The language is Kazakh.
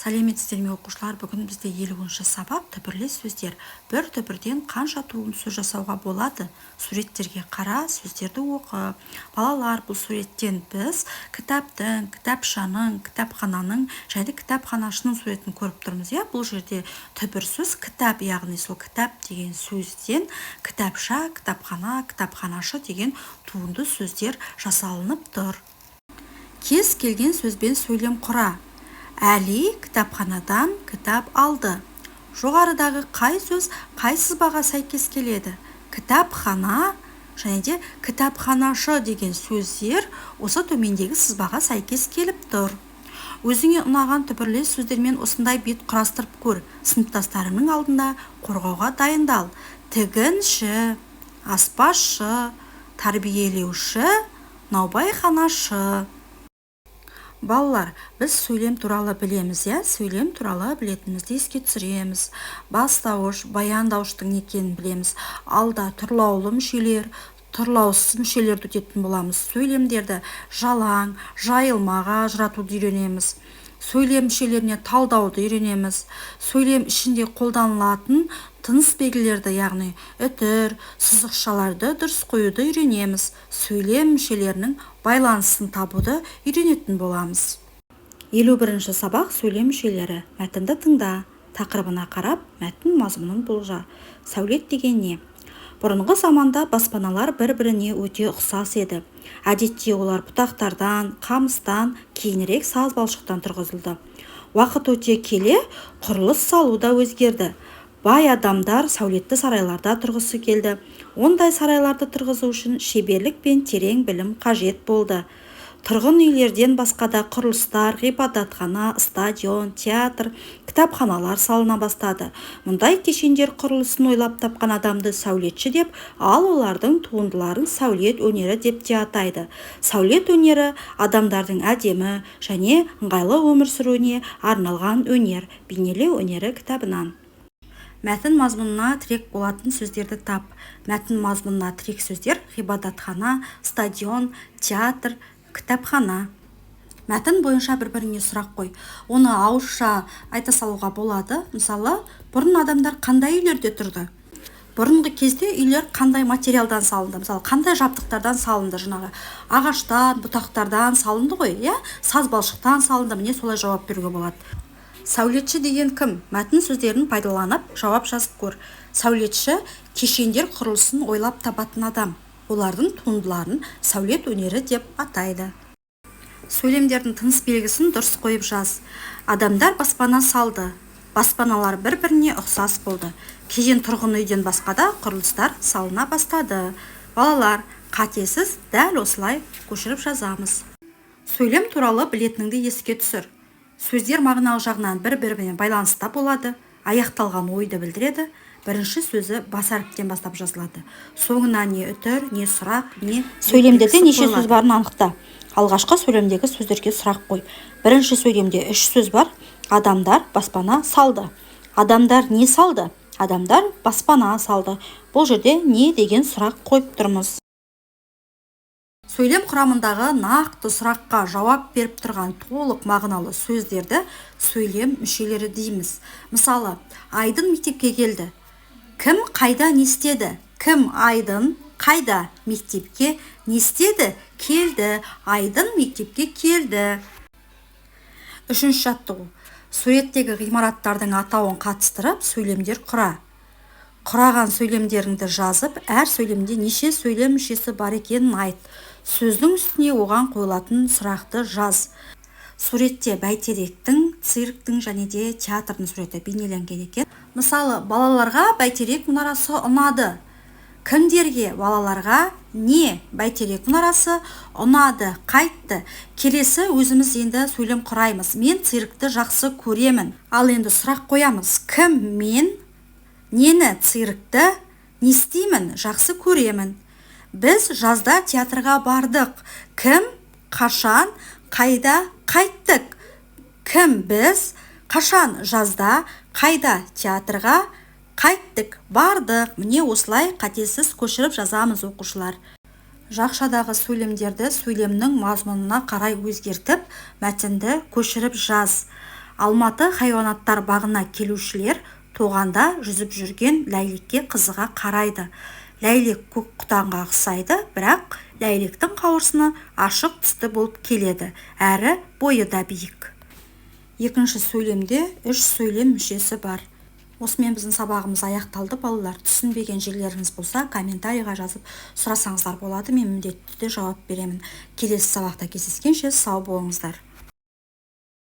Сәлеметсіздер ме оқушылар, бүгін бізде 50-ші сабақ түбірлес сөздер. Бір түбірден қанша туын сөз жасауға болады? Суреттерге қара, сөздерді оқы. Балалар, бұл суреттен біз кітаптың, кітапшаның, кітапхананың және кітапханашының суретін көріп тұрмыз. Бұл жерде түбір сөз кітап, яғни сол кітап деген сөзден кітапша, кітапхана, кітапханашы деген туынды сөздер жасалынып тұр. Кез келген сөзбен сөйлем құра. Әли кітапханадан кітап алды. Жоғарыдағы қай сөз қай сызбаға сәйкес келеді? Кітапхана және де кітапханашы деген сөздер осы төмендегі сызбаға сәйкес келіп тұр. Өзіңе ұнаған түбірлес сөздермен осындай бет құрастырып көр. Сыныптастарыңның алдында қорғауға дайындал. Тігінші, аспазшы, тәрбиелеуші, наубайханашы. Балалар, біз сөйлем туралы білеміз, сөйлем туралы білетінімізді еске түсіреміз. Бастауыш, баяндауыштың не екенін білеміз. Алда тұрлаулы мүшелер, тұрлаусыз мүшелерді өтетін боламыз. Сөйлемдерді жалаң, жайылмаға ажыратуды үйренеміз. Сөйлем мүшелеріне талдауды үйренеміз. Сөйлем ішінде қолданылатын тыныс белгілерді, яғни үтір, сызықшаларды дұрыс қоюды үйренеміз. Сөйлем мүшелерінің байланысын табуды үйренетін боламыз. 51-ші сабақ сөйлем мүшелері. Мәтінді тыңда, тақырыбына қарап, мәтін мазмұнын болжа. Сәулет деген не? Бұрынғы заманда баспаналар бір-біріне өте ұқсас еді. Әдетте олар бұтақтардан, қамыстан, кейінірек саз балшықтан тұрғызылды. Уақыт өте келе құрылыс салу да өзгерді. Бай адамдар сәулетті сарайларда тұрғысы келді. Ондай сарайларды тұрғызу үшін шеберлік пен терең білім қажет болды. Тұрғын үйлерден басқа да құрылыстар, ғибадатхана, стадион, театр, кітапханалар салына бастады. Мұндай кешендер құрылысын ойлап тапқан адамды сәулетші деп, ал олардың туындыларын сәулет өнері деп те атайды. Сәулет өнері адамдардың әдемі және ыңғайлы өмір сүруіне арналған өнер, бейнелеу өнері кітабынан. Мәтін мазмұнына тірек болатын сөздерді тап. Мәтін мазмұнына тірек сөздер ғибадатхана, стадион, театр, кітапхана. Мәтін бойынша бір-біріне сұрақ қой. Оны ауызша айта салуға болады. Мысалы, бұрын адамдар қандай үйлерде тұрды? Бұрынғы кезде үйлер қандай материалдан салынды? Мысалы, қандай жабдықтардан салынды? Жаңағы ағаштан, бұтақтардан салынды ғой, саз балшықтан салынды. Міне солай жауап беруге болады. Сәулетші деген кім? Мәтін сөздерін пайдаланып жауап жазып көр. Сәулетші кешендер құрылысын ойлап табатын адам. Олардың туындыларын сәулет өнері деп атайды. Сөйлемдердің тыныс белгісін дұрыс қойып жаз. Адамдар баспана салды. Баспаналар бір-біріне ұқсас болды. Кейін тұрғын үйден басқа да құрылыстар салына бастады. Балалар, қатесіз дәл осылай көшіріп жазамыз. Сөйлем туралы білетініңді еске түсір. Сөздер мағыналық жағынан бір-бірімен байланыста болады, аяқталған ойды білдіреді. Бірінші сөзі бас әріптен бастап жазылады. Соңына не үтір, не сұрақ, не... Сөйлемдерде неше сөз барын анықта. Алғашқы сөйлемдегі сөздерге сұрақ қой. Бірінші сөйлемде 3 сөз бар. Адамдар баспана салды. Адамдар не салды? Адамдар баспана салды. Бұл жерде не деген сұрақ қойып тұрмыз. Сөйлем құрамындағы нақты сұраққа жауап беріп тұрған толық мағыналы сөздерді сөйлем мүшелері дейміз. Мысалы, Айдын мектепке келді. Кім қайда не істеді? Кім Айдын қайда мектепке не істеді? Келді. Айдын мектепке келді. Үшінші жаттығу. Суреттегі ғимараттардың атауын қатыстырып сөйлемдер құра. Құраған сөйлемдеріңді жазып, әр сөйлемде неше сөйлем мүшесі бар екенін айт. Сөздің үстіне оған қойылатын сұрақты жаз. Суретте бәйтеректің, цирктің және де театрдың суреті бейнеленген екен. Мысалы, балаларға бәйтерек мұнарасы ұнады. Кімдерге? Балаларға не? Бәйтерек мұнарасы ұнады, қайтты. Келесі өзіміз енді сөйлем құраймыз. Мен циркті жақсы көремін. Ал енді сұрақ қоямыз. Кім? Мен нені? Циркті не істеймін? Жақсы көремін. Біз жазда театрға бардық. Кім? Қашан? Қайда? Қайттық. Кім? Біз? Қашан? Жазда. Қайда? Театрға қайттық. Бардық. Міне осылай қатесіз көшіріп жазамыз оқушылар. Жақшадағы сөйлемдерді сөйлемнің мазмұнына қарай өзгертіп, мәтінді көшіріп жаз. Алматы хайуанаттар бағына келушілер тоғанда жүзіп жүрген ләйлекке қызыға қарайды. Ләйлек көк құтанға ұқсайды, бірақ ләйлектің қауырсыны ашық түсті болып келеді, әрі бойы да биік. Екінші сөйлемде 3 сөйлем мүшесі бар. Осымен біздің сабағымыз аяқталды, балалар. Түсінбеген жерлеріңіз болса, комментарийға жазып сұрасаңыздар болады, мен міндетті түрде жауап беремін. Келесі сабақта кездескенше сау болыңыздар.